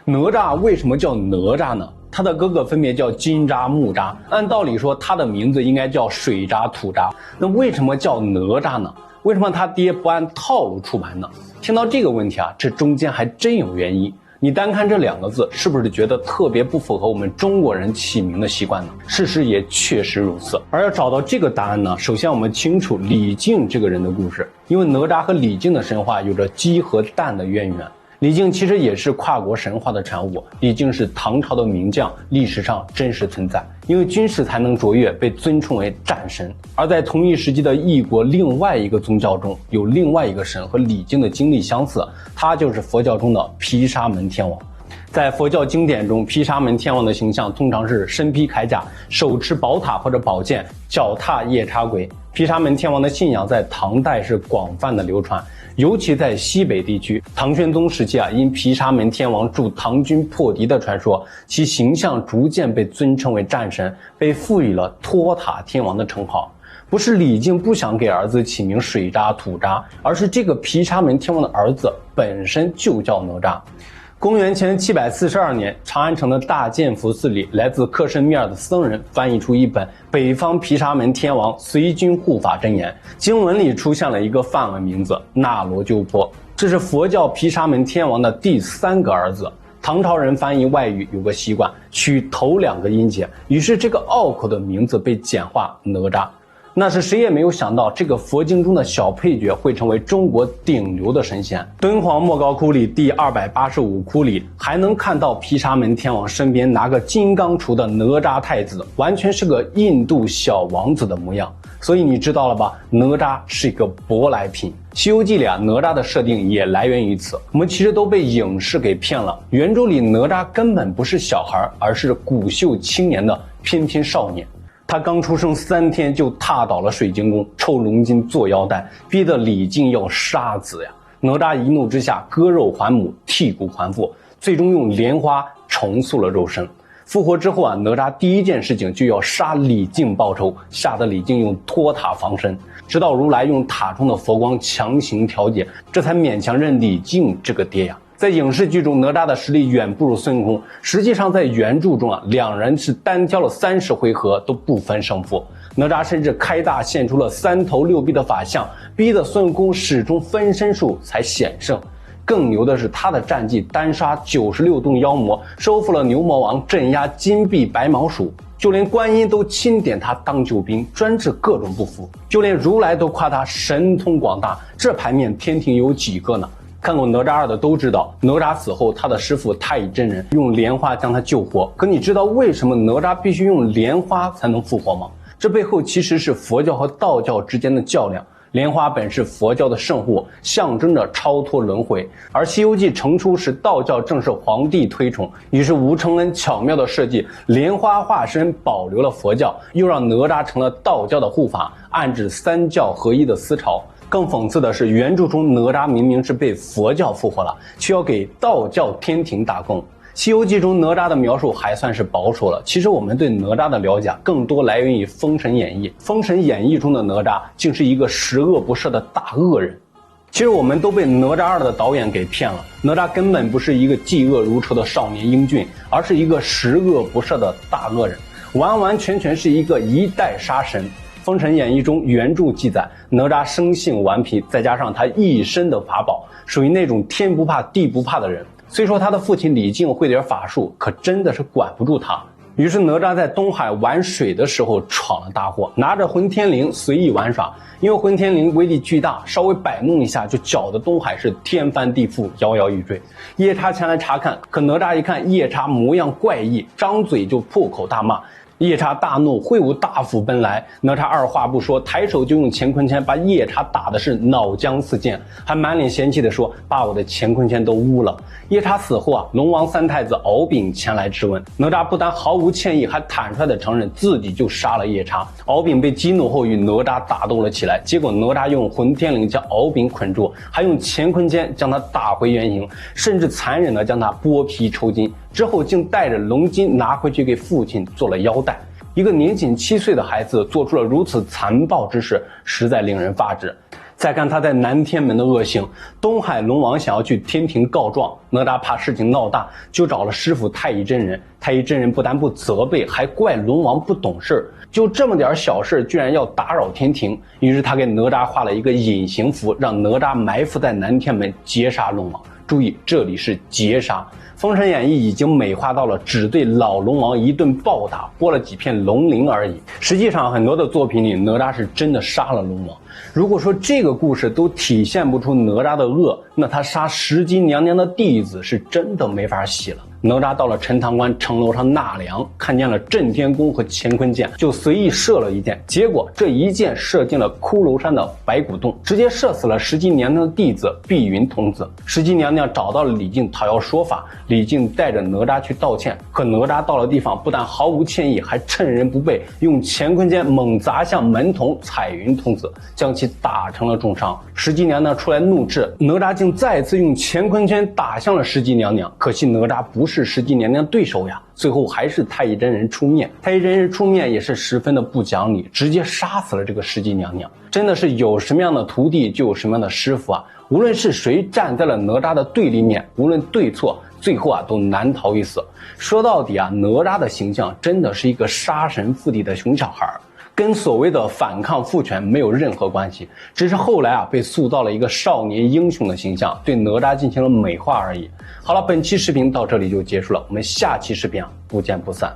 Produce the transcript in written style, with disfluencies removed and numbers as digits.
哪吒为什么叫哪吒呢？他的哥哥分别叫金吒、木吒，按道理说他的名字应该叫水吒、土吒，那为什么叫哪吒呢？为什么他爹不按套路出牌呢？听到这个问题啊，这中间还真有原因。你单看这2个字，是不是觉得特别不符合我们中国人起名的习惯呢？事实也确实如此。而要找到这个答案呢，首先我们清楚李靖这个人的故事，因为哪吒和李靖的神话有着鸡和蛋的渊源。李靖其实也是跨国神话的产物，李靖是唐朝的名将，历史上真实存在，因为军事才能卓越，被尊称为战神。而在同一时期的异国另外一个宗教中，有另外一个神和李靖的经历相似，他就是佛教中的毗沙门天王。在佛教经典中，毗沙门天王的形象通常是身披铠甲，手持宝塔或者宝剑，脚踏夜叉鬼。毗沙门天王的信仰在唐代是广泛的流传，尤其在西北地区。唐玄宗时期啊，因毗沙门天王助唐军破敌的传说，其形象逐渐被尊称为战神，被赋予了托塔天王的称号。不是李靖不想给儿子起名水吒、土吒，而是这个毗沙门天王的儿子本身就叫哪吒。公元前742年，长安城的大建福寺里，来自克什米尔的僧人翻译出一本《北方毗沙门天王随军护法真言》，经文里出现了一个梵文名字那罗鸠波，这是佛教毗沙门天王的第3个儿子。唐朝人翻译外语有个习惯，取头2个音节，于是这个拗口的名字被简化哪吒。那是谁也没有想到，这个佛经中的小配角会成为中国顶流的神仙。敦煌莫高窟里第285窟里还能看到毗沙门天王身边拿个金刚杵的哪吒太子，完全是个印度小王子的模样。所以你知道了吧，哪吒是一个舶来品。西游记里啊，哪吒的设定也来源于此。我们其实都被影视给骗了，原著里哪吒根本不是小孩，而是骨秀青年的翩翩少年。他刚出生3天就踏倒了水晶宫，抽龙筋做腰带，逼得李靖要杀子呀。哪吒一怒之下割肉还母，剔骨还父，最终用莲花重塑了肉身。复活之后啊，哪吒第一件事情就要杀李靖报仇，吓得李靖用托塔防身，直到如来用塔中的佛光强行调节，这才勉强认李靖这个爹呀。在影视剧中，哪吒的实力远不如孙悟空。实际上，在原著中啊，2人是单挑了30回合都不分胜负。哪吒甚至开大现出了3头6臂的法相，逼得孙悟空始终分身术才险胜。更牛的是，他的战绩单杀96洞妖魔，收复了牛魔王，镇压金臂白毛鼠，就连观音都钦点他当救兵，专治各种不服。就连如来都夸他神通广大，这牌面天庭有几个呢？看过哪吒2的都知道，哪吒死后，他的师父太乙真人用莲花将他救活。可你知道为什么哪吒必须用莲花才能复活吗？这背后其实是佛教和道教之间的较量。莲花本是佛教的圣物，象征着超脱轮回，而《西游记》成书时道教正是皇帝推崇，于是吴承恩巧妙地设计莲花化身，保留了佛教，又让哪吒成了道教的护法，暗指3教合一的思潮。更讽刺的是，原著中哪吒明明是被佛教复活了，却要给道教天庭打工。西游记中哪吒的描述还算是保守了，其实我们对哪吒的了解更多来源于《封神演义》。《封神演义》中的哪吒竟是一个十恶不赦的大恶人。其实我们都被哪吒2的导演给骗了，哪吒根本不是一个嫉恶如仇的少年英俊，而是一个十恶不赦的大恶人，完完全全是一个一代杀神。《封神演义》中原著记载，哪吒生性顽皮，再加上他一身的法宝，属于那种天不怕地不怕的人。虽说他的父亲李靖会点法术，可真的是管不住他。于是哪吒在东海玩水的时候闯了大祸，拿着混天绫随意玩耍，因为混天绫威力巨大，稍微摆弄一下就搅得东海是天翻地覆，摇摇欲坠。夜叉前来查看，可哪吒一看夜叉模样怪异，张嘴就破口大骂。夜叉大怒，挥舞大斧奔来，哪吒二话不说，抬手就用乾坤圈把夜叉打的是脑浆四溅，还满脸嫌弃地说：“把我的乾坤圈都污了。”夜叉死后啊，龙王3太子敖丙前来质问，哪吒不但毫无歉意，还坦率地承认自己就杀了夜叉。敖丙被激怒后与哪吒打斗了起来，结果哪吒用混天绫将敖丙捆住，还用乾坤圈将他打回原形，甚至残忍地将他剥皮抽筋，之后竟带着龙筋拿回去给父亲做了腰带。一个年仅7岁的孩子做出了如此残暴之事，实在令人发指。在再看他在南天门的恶行，东海龙王想要去天庭告状，哪吒怕事情闹大，就找了师傅太乙真人。太乙真人不但不责备，还怪龙王不懂事，就这么点小事居然要打扰天庭。于是他给哪吒画了一个隐形符，让哪吒埋伏在南天门截杀龙王。注意，这里是截杀。封神演义已经美化到了只对老龙王一顿暴打，剥了几片龙鳞而已。实际上很多的作品里，哪吒是真的杀了龙王。如果说这个故事都体现不出哪吒的恶，那他杀石矶娘娘的弟子是真的没法洗了。哪吒到了陈塘关城楼上纳凉，看见了震天弓和乾坤箭，就随意射了一箭，结果这一箭射进了骷髅山的白骨洞，直接射死了石矶娘娘的弟子碧云童子。石矶娘娘找到了李靖讨要说法，李靖带着哪吒去道歉，可哪吒到了地方不但毫无歉意，还趁人不备，用乾坤箭猛砸向门童彩云童子，将其打成了重伤。石矶娘娘出来怒斥，哪吒竟再次用乾坤圈打向了石矶娘娘，可惜哪吒不是石矶娘娘对手呀，最后还是太乙真人出面。太乙真人出面也是十分的不讲理，直接杀死了这个石矶娘娘。真的是有什么样的徒弟就有什么样的师傅啊，无论是谁站在了哪吒的对立面，无论对错，最后都难逃一死。说到底哪吒的形象真的是一个杀神附体的熊小孩，跟所谓的反抗父权没有任何关系，只是后来被塑造了一个少年英雄的形象，对哪吒进行了美化而已。好了，本期视频到这里就结束了，我们下期视频不见不散。